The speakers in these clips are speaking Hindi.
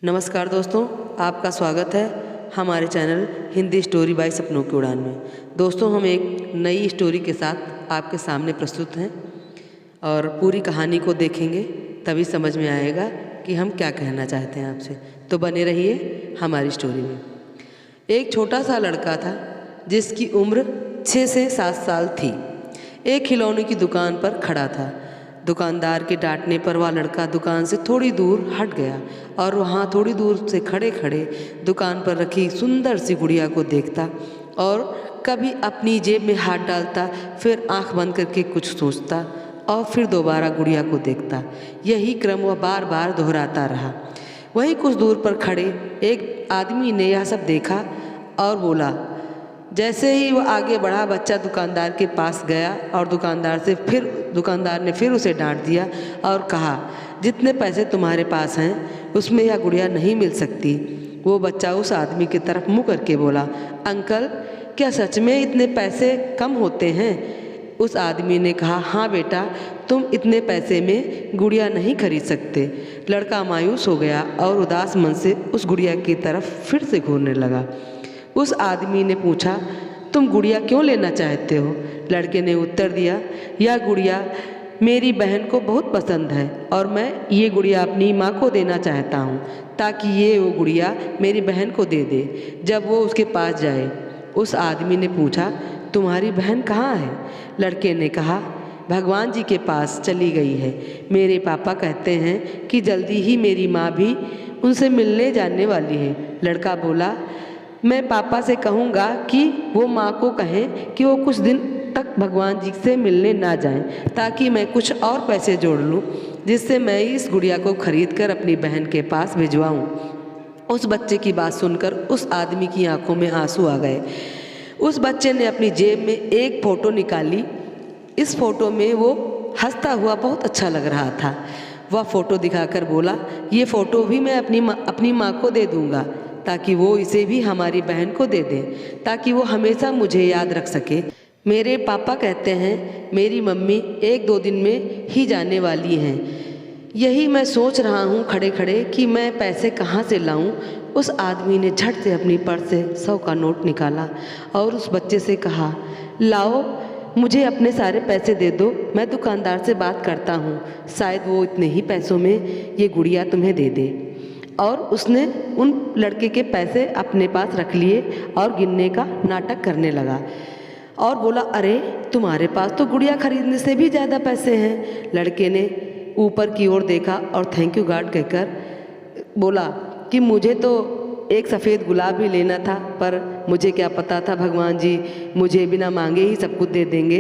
नमस्कार दोस्तों, आपका स्वागत है हमारे चैनल हिंदी स्टोरी बाय सपनों की उड़ान में। दोस्तों, हम एक नई स्टोरी के साथ आपके सामने प्रस्तुत हैं और पूरी कहानी को देखेंगे तभी समझ में आएगा कि हम क्या कहना चाहते हैं आपसे। तो बने रहिए हमारी स्टोरी में। एक छोटा सा लड़का था जिसकी उम्र 6 से 7 साल थी। एक खिलौने की दुकान पर खड़ा था। दुकानदार के डांटने पर वह लड़का दुकान से थोड़ी दूर हट गया और वहाँ थोड़ी दूर से खड़े खड़े दुकान पर रखी सुंदर सी गुड़िया को देखता और कभी अपनी जेब में हाथ डालता, फिर आंख बंद करके कुछ सोचता और फिर दोबारा गुड़िया को देखता। यही क्रम वह बार बार दोहराता रहा। वहीं कुछ दूर पर खड़े एक आदमी ने यह सब देखा और बोला। जैसे ही वह आगे बढ़ा, बच्चा दुकानदार के पास गया और दुकानदार ने फिर उसे डांट दिया और कहा, जितने पैसे तुम्हारे पास हैं उसमें यह गुड़िया नहीं मिल सकती। वो बच्चा उस आदमी की तरफ मुँह करके बोला, अंकल, क्या सच में इतने पैसे कम होते हैं? उस आदमी ने कहा, हाँ बेटा, तुम इतने पैसे में गुड़िया नहीं खरीद सकते। लड़का मायूस हो गया और उदास मन से उस गुड़िया की तरफ फिर से घूरने लगा। उस आदमी ने पूछा, तुम गुड़िया क्यों लेना चाहते हो? लड़के ने उत्तर दिया, यह गुड़िया मेरी बहन को बहुत पसंद है और मैं ये गुड़िया अपनी माँ को देना चाहता हूँ ताकि वो गुड़िया मेरी बहन को दे दे जब वो उसके पास जाए। उस आदमी ने पूछा, तुम्हारी बहन कहाँ है? लड़के ने कहा, भगवान जी के पास चली गई है। मेरे पापा कहते हैं कि जल्दी ही मेरी माँ भी उनसे मिलने जाने वाली है। लड़का बोला, मैं पापा से कहूँगा कि वो माँ को कहें कि वो कुछ दिन तक भगवान जी से मिलने ना जाएं, ताकि मैं कुछ और पैसे जोड़ लूँ जिससे मैं इस गुड़िया को खरीद कर अपनी बहन के पास भिजवाऊँ। उस बच्चे की बात सुनकर उस आदमी की आंखों में आंसू आ गए। उस बच्चे ने अपनी जेब में एक फ़ोटो निकाली। इस फ़ोटो में वो हंसता हुआ बहुत अच्छा लग रहा था। वह फ़ोटो दिखाकर बोला, ये फ़ोटो भी मैं अपनी माँ को दे दूँगा ताकि वो इसे भी हमारी बहन को दे दें, ताकि वो हमेशा मुझे याद रख सके। मेरे पापा कहते हैं मेरी मम्मी 1-2 दिन में ही जाने वाली हैं। यही मैं सोच रहा हूँ खड़े खड़े कि मैं पैसे कहाँ से लाऊं। उस आदमी ने झट से अपनी पर्स से 100 का नोट निकाला और उस बच्चे से कहा, लाओ, मुझे अपने सारे पैसे दे दो, मैं दुकानदार से बात करता हूँ, शायद वो इतने ही पैसों में ये गुड़िया तुम्हें दे दे। और उसने उन लड़के के पैसे अपने पास रख लिए और गिनने का नाटक करने लगा और बोला, अरे तुम्हारे पास तो गुड़िया खरीदने से भी ज़्यादा पैसे हैं। लड़के ने ऊपर की ओर देखा और थैंक यू गॉड कहकर बोला कि मुझे तो एक सफ़ेद गुलाब ही लेना था, पर मुझे क्या पता था भगवान जी मुझे बिना मांगे ही सब कुछ दे देंगे।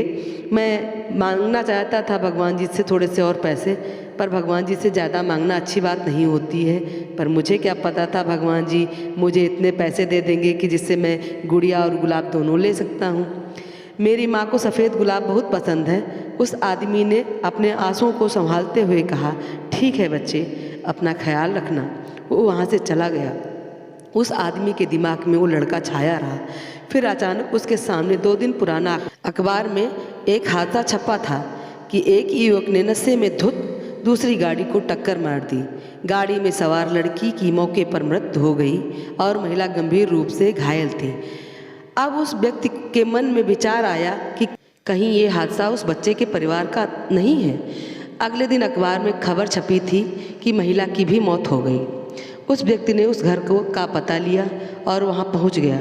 मैं मांगना चाहता था भगवान जी से थोड़े से और पैसे, पर भगवान जी से ज़्यादा मांगना अच्छी बात नहीं होती है। पर मुझे क्या पता था भगवान जी मुझे इतने पैसे दे देंगे कि जिससे मैं गुड़िया और गुलाब दोनों ले सकता हूँ। मेरी माँ को सफ़ेद गुलाब बहुत पसंद है। उस आदमी ने अपने आंसुओं को संभालते हुए कहा, ठीक है बच्चे, अपना ख्याल रखना। वो वहाँ से चला गया। उस आदमी के दिमाग में वो लड़का छाया रहा। फिर अचानक उसके सामने 2 दिन पुराना अखबार में एक हादसा छपा था कि एक युवक ने नशे में धुत दूसरी गाड़ी को टक्कर मार दी। गाड़ी में सवार लड़की की मौके पर मृत्यु हो गई और महिला गंभीर रूप से घायल थी। अब उस व्यक्ति के मन में विचार आया कि कहीं ये हादसा उस बच्चे के परिवार का नहीं है। अगले दिन अखबार में खबर छपी थी कि महिला की भी मौत हो गई। उस व्यक्ति ने उस घर का पता लिया और वहाँ पहुँच गया।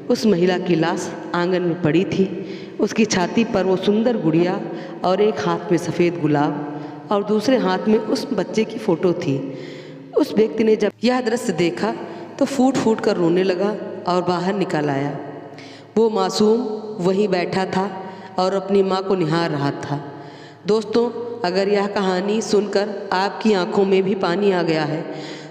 उस महिला की लाश आंगन में पड़ी थी। उसकी छाती पर वो सुंदर गुड़िया और एक हाथ में सफ़ेद गुलाब और दूसरे हाथ में उस बच्चे की फ़ोटो थी। उस व्यक्ति ने जब यह दृश्य देखा तो फूट फूट कर रोने लगा और बाहर निकल आया। वो मासूम वहीं बैठा था और अपनी माँ को निहार रहा था। दोस्तों, अगर यह कहानी सुनकर आपकी आंखों में भी पानी आ गया है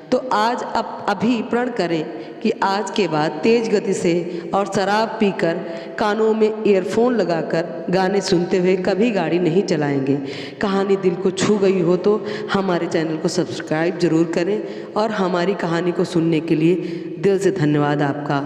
तो आज अभी प्रण करें कि आज के बाद तेज़ गति से और शराब पीकर कानों में ईयरफोन लगाकर गाने सुनते हुए कभी गाड़ी नहीं चलाएंगे। कहानी दिल को छू गई हो तो हमारे चैनल को सब्सक्राइब ज़रूर करें और हमारी कहानी को सुनने के लिए दिल से धन्यवाद आपका।